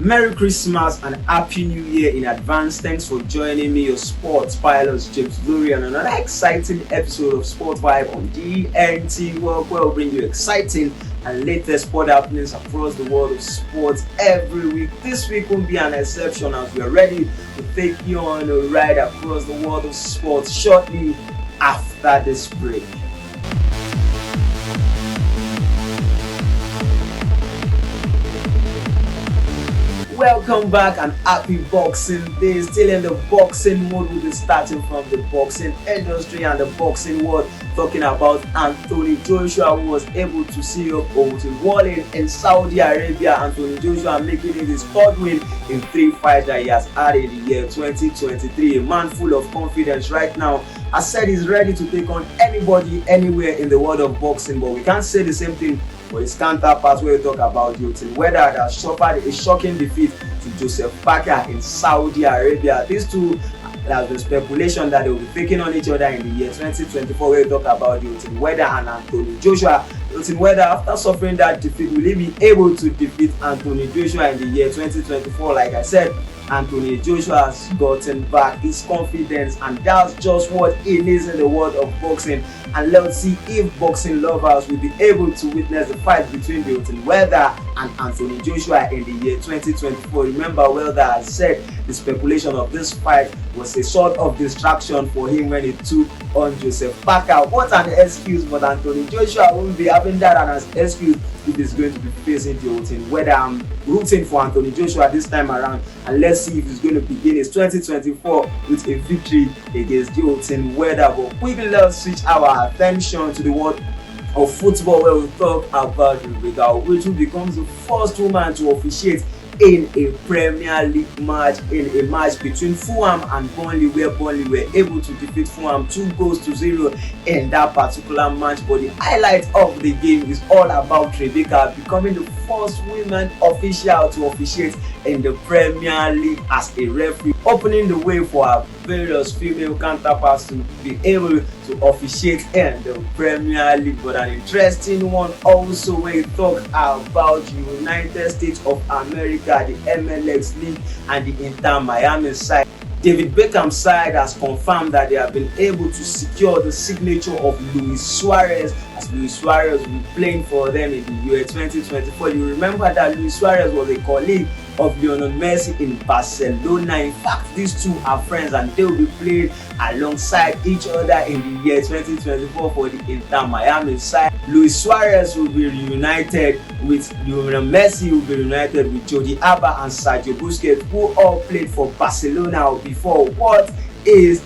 Merry Christmas and Happy New Year in advance. Thanks for joining me, your sports pilot James Lurie, on another exciting episode of Sport Vibe on DNT World, where we'll bring you exciting and latest sport happenings across the world of sports every week. This week won't be an exception, as we are ready to take you on a ride across the world of sports shortly after this break. Welcome back and happy Boxing Day. Still in the boxing mode, we'll be starting from the boxing industry and the boxing world, talking about Anthony Joshua, who was able to see up to walling in Saudi Arabia. Anthony Joshua making it his third win in 3 fights that he has had in the year 2023. A man full of confidence right now. I said he's ready to take on anybody, anywhere in the world of boxing, but we can't say the same thing for his counterpart, where we talk about Deontay Wilder, that suffered a shocking defeat to Joseph Parker in Saudi Arabia. These two, there's been speculation that they will be taking on each other in the year 2024, where we talk about Deontay Wilder and Anthony Joshua. Deontay Wilder, after suffering that defeat, will he be able to defeat Anthony Joshua in the year 2024? Like I said, Anthony Joshua has gotten back his confidence, and that's just what he needs in the world of boxing. And let's see if boxing lovers will be able to witness the fight between Deontay Wilder and Anthony Joshua in the year 2024. Remember, Wilder has said the speculation of this fight was a sort of distraction for him when he took on Joseph Parker. What an excuse, but Anthony Joshua won't be having that as an excuse if he's going to be facing Deontay Wilder. I'm rooting for Anthony Joshua this time around, and let's see if he's going to begin his 2024 with a victory against Deontay Wilder. But quickly, let's switch our attention to the world of football, where we talk about Rebecca, which becomes the first woman to officiate in a Premier League match, in a match between Fulham and Burnley, where Burnley were able to defeat Fulham 2-0 in that particular match. But the highlight of the game is all about Rebecca becoming the first woman official to officiate in the Premier League as a referee, opening the way for her various female counterparts to be able to officiate in the Premier League. But an interesting one also when you talk about the United States of America, the MLS League and the Inter Miami side. David Beckham's side has confirmed that they have been able to secure the signature of Luis Suarez, as Luis Suarez will be playing for them in the year 2024. You remember that Luis Suarez was a colleague of Lionel Messi in Barcelona. In fact, these two are friends, and they will be playing alongside each other in the year 2024 for the Inter Miami side. Luis Suarez will be reunited with Lionel Messi, will be reunited with Jordi Alba and Sergio Busquets, who all played for Barcelona before. What is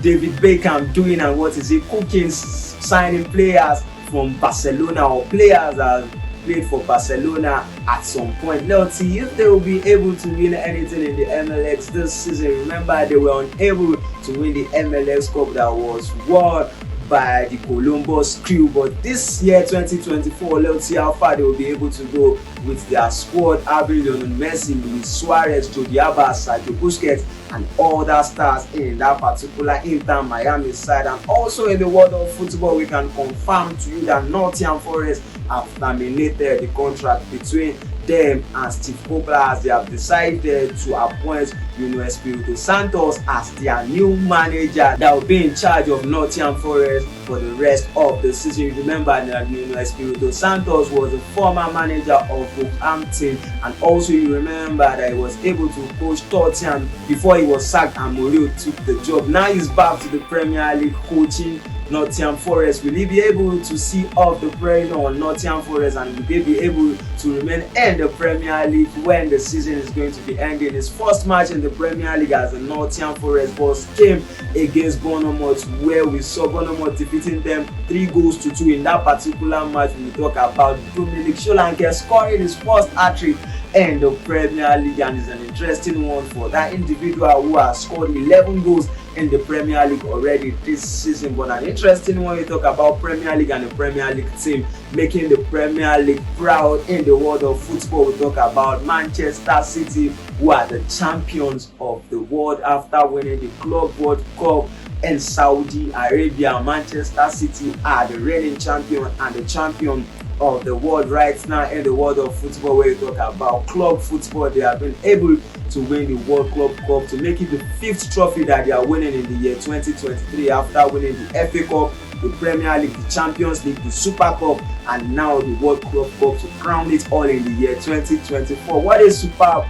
David Beckham doing, and what is he cooking, signing players from Barcelona or players that played for Barcelona at some point? Let's see if they will be able to win anything in the MLS this season. Remember, they were unable to win the MLS Cup that was won by the Columbus Crew. But this year 2024, let's see how far they will be able to go with their squad, having Lionel Messi, Luis Suarez, Jordi Alba, Sergio Busquets and other stars in that particular Inter Miami side. And also in the world of football, we can confirm to you that Nottingham Forest have terminated the contract between them and Steve Copeland, as they have decided to appoint Espirito Santos as their new manager that will be in charge of Nottingham Forest for the rest of the season. You remember that Espirito Santos was a former manager of Wolverhampton, and also you remember that he was able to coach Tottenham before he was sacked and Mourinho took the job. Now he's back to the Premier League coaching Nottingham Forest. Will he be able to see off the pressure on Nottingham Forest, and will they be able to remain in the Premier League when the season is going to be ending? His first match in the Premier League as the Nottingham Forest boss came against Bournemouth, where we saw Bournemouth defeating them 3-2 in that particular match. We talk about Dominic Solanke scoring his first hat-trick in the Premier League, and it's an interesting one for that individual who has scored 11 goals in the Premier League already this season. But an interesting one, we talk about Premier League and the Premier League team making the Premier League proud in the world of football. We talk about Manchester City, who are the champions of the world after winning the Club World Cup in Saudi Arabia. Manchester City are the reigning champion and the champion of the world right now in the world of football, where you talk about club football. They have been able to win the World Club Cup, to make it the 5th trophy that they are winning in the year 2023, after winning the FA Cup, the Premier League, the Champions League, the Super Cup, and now the World Club Cup, to crown it all in the year 2024. What a superb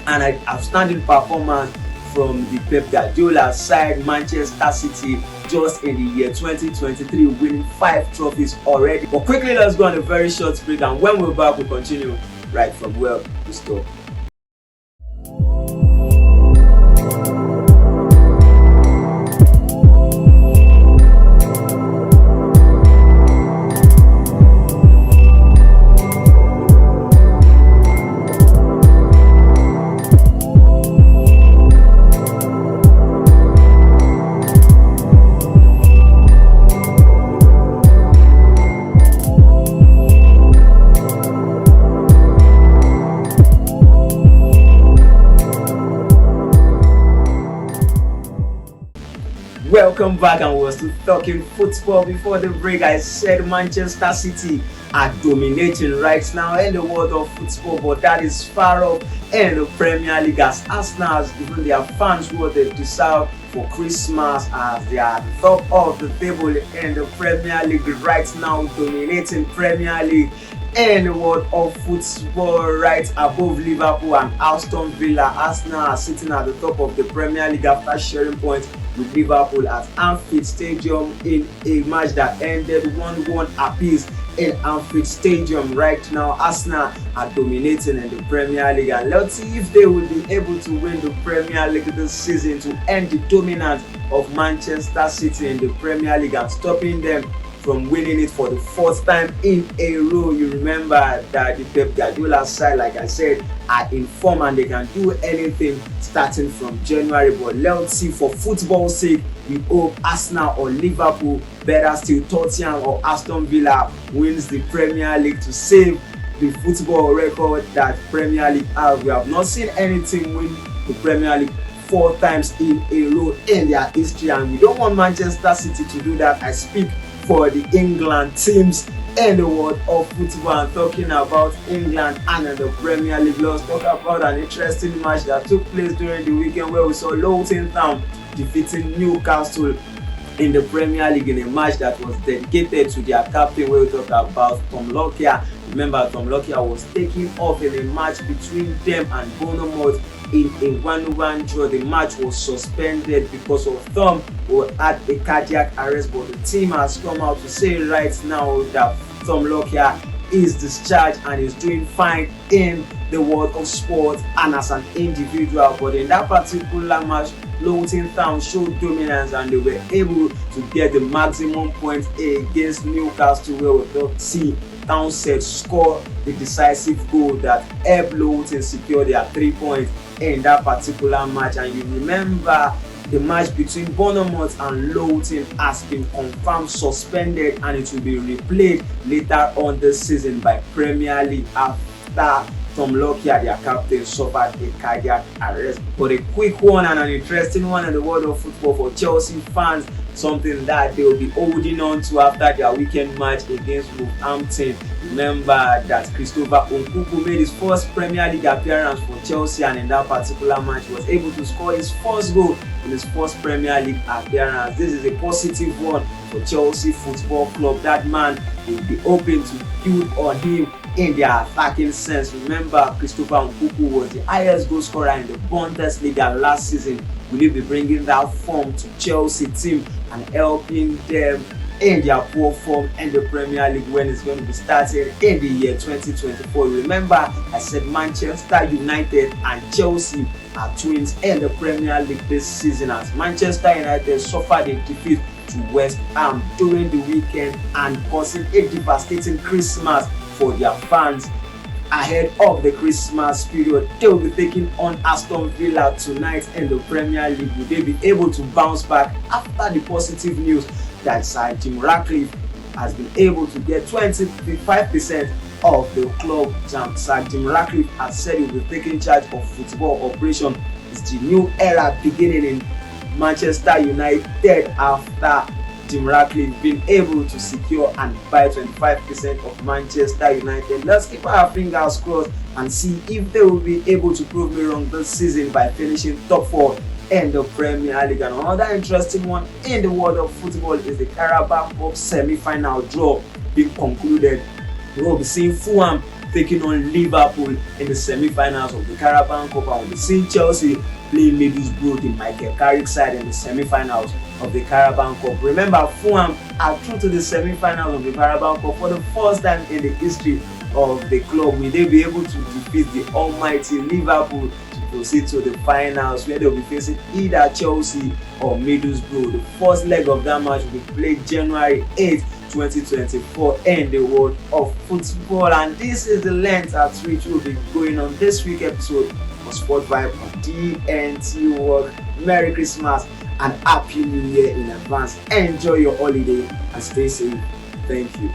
and an outstanding performance from the Pep Guardiola side, Manchester City, just in the year 2023, winning 5 trophies already. But quickly, let's go on a very short break, and when we're back, we'll continue right from where we stopped. Welcome back, and we're still talking football. Before the break, I said Manchester City are dominating right now in the world of football, but that is far off in the Premier League, as Arsenal has given their fans what they deserve for Christmas, as they are the top of the table in the Premier League right now, dominating Premier League in the world of football, right above Liverpool and Aston Villa. Arsenal are sitting at the top of the Premier League after sharing points with Liverpool at Anfield Stadium in a match that ended 1-1 apiece in Anfield Stadium. Right now, Arsenal are dominating in the Premier League, and let's see if they will be able to win the Premier League this season, to end the dominance of Manchester City in the Premier League and stopping them from winning it for the 4th time in a row. You remember that the Pep Guardiola side, like I said, are in form and they can do anything starting from January. But let's see, for football's sake, we hope Arsenal or Liverpool, better still Tottenham or Aston Villa, wins the Premier League to save the football record that Premier League have. We have not seen anything win the Premier League 4 times in a row in their history, and we don't want Manchester City to do that. I speak for the England teams in the world of football. I'm talking about England and the Premier League. Let's talk about an interesting match that took place during the weekend, where we saw Luton Town defeating Newcastle in the Premier League in a match that was dedicated to their captain, where we talk about Tom Lockyer. Remember, Tom Lockyer was taken off in a match between them and Bournemouth in a 1-1 draw. The match was suspended because of Tom, who had a cardiac arrest, but the team has come out to say right now that Tom Lockyer is discharged and is doing fine in the world of sport and as an individual. But in that particular match, Luton Town showed dominance and they were able to get the maximum points against Newcastle, where we don't see Townsend score the decisive goal that helped Luton secure their 3 points in that particular match. And you remember, the match between Bournemouth and Luton has been confirmed suspended, and it will be replayed later on this season by Premier League after Tom Lockyer, their captain, suffered a cardiac arrest. But a quick one and an interesting one in the world of football for Chelsea fans, something that they will be holding on to after their weekend match against Wolverhampton. Remember that Christopher Nkunku made his first Premier League appearance for Chelsea, and in that particular match was able to score his first goal in his first Premier League appearance. This is a positive one for Chelsea Football Club. That man will be open to build on him in their attacking sense. Remember, Christopher Nkunku was the highest goal scorer in the Bundesliga last season. Will he be bringing that form to Chelsea team and helping them in their poor form in the Premier League when it's going to be started in the year 2024? Remember, I said Manchester United and Chelsea are twins in the Premier League this season, as Manchester United suffered a defeat to West Ham during the weekend and causing a devastating Christmas for their fans. Ahead of the Christmas period, they will be taking on Aston Villa tonight in the Premier League. Will they be able to bounce back after the positive news that Sir Jim Ratcliffe has been able to get 25% of the club? Sir Jim Ratcliffe has said he will be taking charge of football operation. It's the new era beginning in Manchester United after Jim Ratcliffe been able to secure and buy 25% of Manchester United. Let's keep our fingers crossed and see if they will be able to prove me wrong this season by finishing top 4 in the Premier League. And another interesting one in the world of football is the Carabao Cup semi-final draw being concluded. We'll be seeing Fulham taking on Liverpool in the semi-finals of the Carabao Cup, and we'll be seeing Chelsea playing Middlesbrough, the Michael Carrick side, in the semi-finals of the Carabao Cup. Remember, Fulham are through to the semi-finals of the Carabao Cup for the first time in the history of the club. Will they be able to defeat the almighty Liverpool to proceed to the finals, where they'll be facing either Chelsea or Middlesbrough? The first leg of that match will be played January 8th, 2024 in the world of football. And this is the length at which we'll be going on this week episode of Sport Vibe on DNT World. Merry Christmas and Happy New Year in advance. Enjoy your holiday and stay safe. Thank you.